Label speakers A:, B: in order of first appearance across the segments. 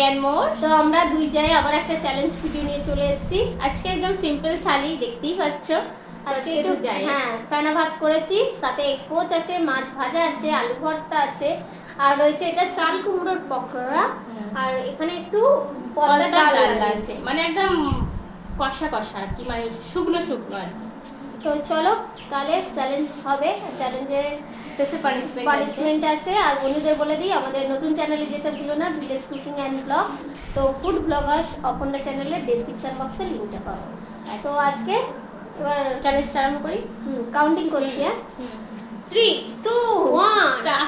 A: And more.
B: তো আমরা দুই জায়গায় আবার একটা চ্যালেঞ্জ ভিডিও নিয়ে চলে এসেছি।
A: আজকে একদম সিম্পল থালি, দেখতেই পাচ্ছ।
B: আজকে একটু ফেনা ভাত করেছি, সাথে কোচ আছে, মাছ ভাজা আছে, আলু ভর্তা আছে, আর রয়েছে এটা চাল কুমড়োর পকোড়া, আর এখানে একটু পদ্মা ডাল আছে,
A: মানে একদম কষা কষা আর কি, মানে শুকনো শুকনো আর কি।
B: তো চলো তাহলে চ্যালেঞ্জ হবে, চ্যালেঞ্জে
A: শেষে
B: পানিশমেন্ট আছে। আর বন্ধুদের বলে দিই, আমাদের নতুন চ্যানেলে যেতে ভুলো না, ভিলেজ কুকিং অ্যান্ড ব্লগ। তো ফুড ব্লগার অপর্ণা চ্যানেলের ডেসক্রিপশন বক্সে লিঙ্কটা পাবো। তো আজকে এবার
A: চ্যালেঞ্জটা আরম্ভ করি।
B: কাউন্টিং করছি। হ্যাঁ,
A: 3, 2, 1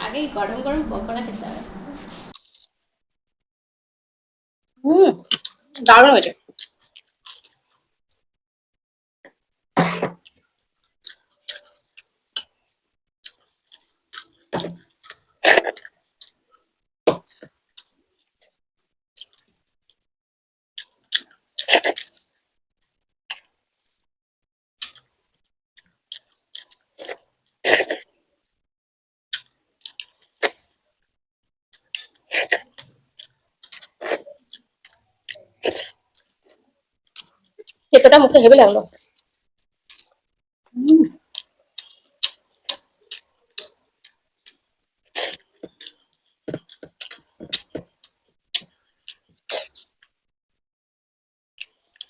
A: আগেই গরম গরম পকোড়া খেতে হবে।
C: দারুণ হয়েছে। খেতেটা মুখে হেভি লাগলো।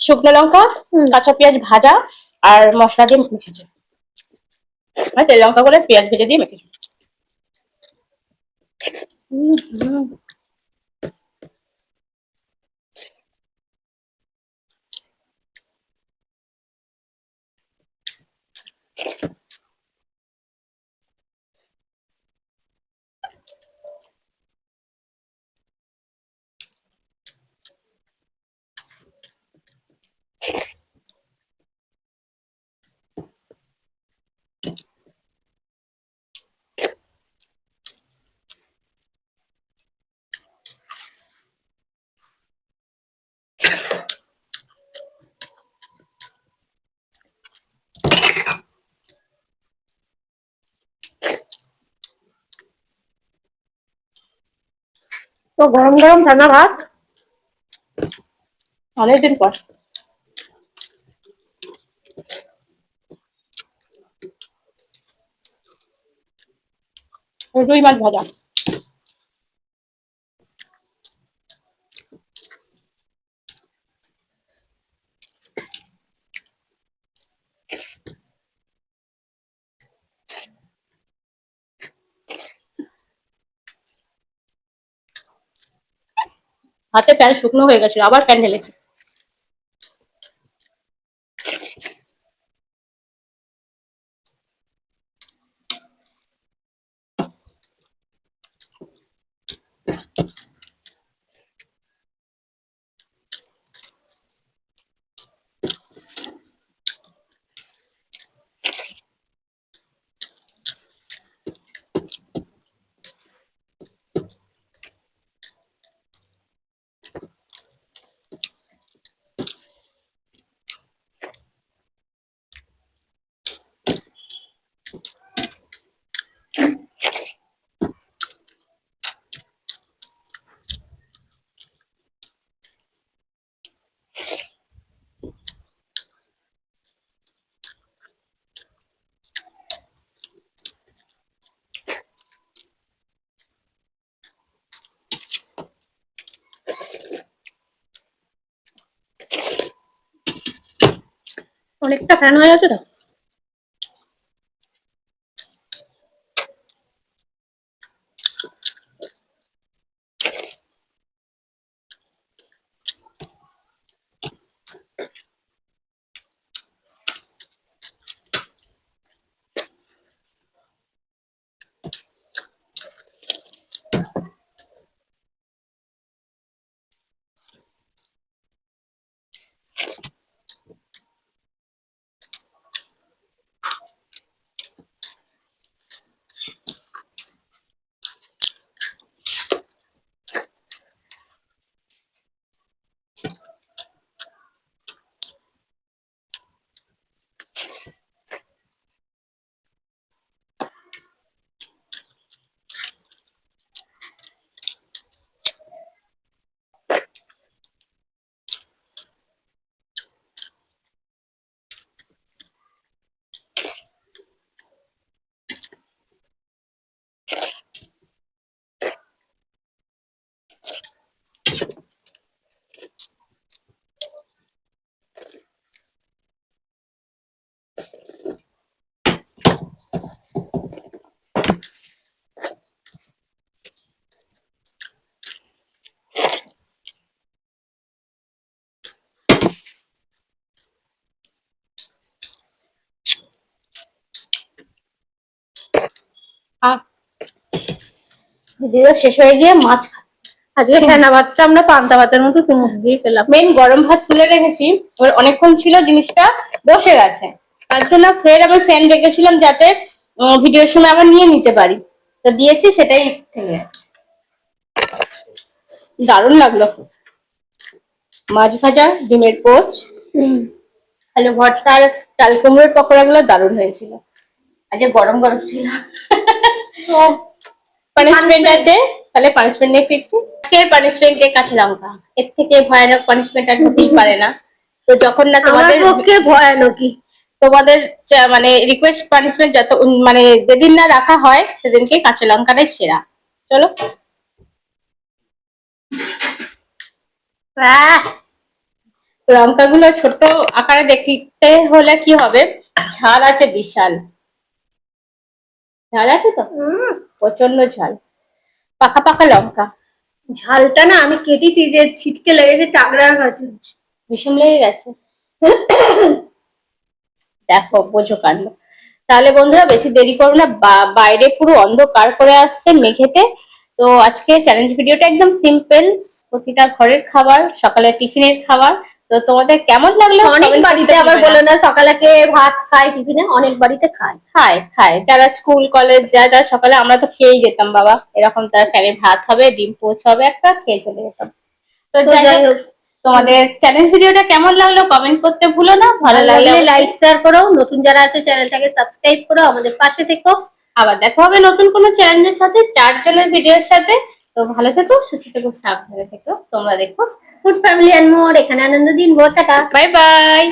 C: শুকনো লঙ্কা, কাঁচা পেঁয়াজ ভাজা আর মশলা দিয়ে মেখেছে, তেল লঙ্কা করে পেঁয়াজ ভেজে দিয়ে মেখেছে। তো গরম গরম রান্না ভাত অনেকদিন পর। রুই মাছ ভাজা। হাতে প্যান শুকনো হয়ে গেছে, আবার প্যান ঢেলেছি। অনেকটা ফ্যান হয়ে গেছে তো। ভিডিও শেষ হয়ে গিয়ে মাছ
B: আজকে ফেনা ভাতটা আমরা পান্তা ভাতের মতো চুমুক দিয়ে খেলাম।
C: মেন গরম ভাত তুলে রেখেছি, ওর অনেকক্ষণ ছিল জিনিসটা বসে গেছে, তার জন্য ফের আমি ফ্যান রেখেছিলাম যাতে ভিডিওর সময় আবার নিয়ে নিতে পারি, তো দিয়েছি সেটাই থেকে গেছে। দারুণ লাগলো। মাছ ভাজা, ডিমের পোচ, আলু ভর্তা আর চাল কুমড়োর পকোড়া গুলো দারুণ হয়েছিল। আজকে গরম গরম ছিল। পানিশমেন্ট আছে, তাহলে পানিশমেন্ট নিয়ে ফিরছি। আজকের পানিশমেন্টে কাঁচা লঙ্কা, এর থেকে ভয়ানক পানিশমেন্ট আর হতেই পারে না। তো যখন না তোমাদের
B: পক্ষে ভয়ানকই,
C: তোমাদের মানে রিকোয়েস্ট পানিশমেন্ট যত মানে যেদিন না রাখা হয় সেদিনকে কাঁচা লঙ্কাটাই সেরা। চলো। লঙ্কাগুলো ছোট আকারে দেখতে হলে কি হবে, ঝাল আছে বিশাল, ঝাল আছে তো প্রচন্ড ঝাল, পাকা পাকা লঙ্কা।
B: ঝালটা না আমি কেটেছি যে ছিটকে লেগেছে, টাকরা গেছে,
C: ভীষণ লেগে গেছে। দেখো বোঝো কাণ্ড। তাহলে বন্ধুরা বেশি দেরি করো না, বাইরে পুরো অন্ধকার করে আসছে মেঘেতে। তো আজকে চ্যালেঞ্জ ভিডিওটা একদম সিম্পল, প্রতিটা ঘরের খাবার, সকালে টিফিনের খাবার। তো তোমাদের কেমন লাগলো?
B: অনেক বাড়িতে আবার বলো না সকালে ভাত খায় টিফিনে, অনেক বাড়িতে খায়
C: খায় যারা স্কুল কলেজ যায় তারা সকালে, আমরা তো খেয়েই যেতাম বাবা, এরকম তার ফ্যানে ভাত হবে, ডিম পোচ হবে, একটা খেয়ে চলে যেতাম। তো যাই হোক, তোমাদের চ্যালেঞ্জ ভিডিওটা কেমন লাগলো কমেন্ট করতে ভুলো না, ভালো লাগলে
B: লাইক শেয়ার করো, নতুন যারা আছে চ্যানেলটাকে সাবস্ক্রাইব করো, আমাদের পাশে থেকো।
C: আবার দেখা হবে নতুন কোনো চ্যালেঞ্জের সাথে, 4 জনের ভিডিওর সাথে। তো ভালো থেকো, সুস্থ থেকো, সাবধানে থেকো। তোমরা দেখো
B: ফুড ফ্যামিলি এন্ড মোর, এখানে আনন্দ দিন, টাটা,
C: বাই বাই।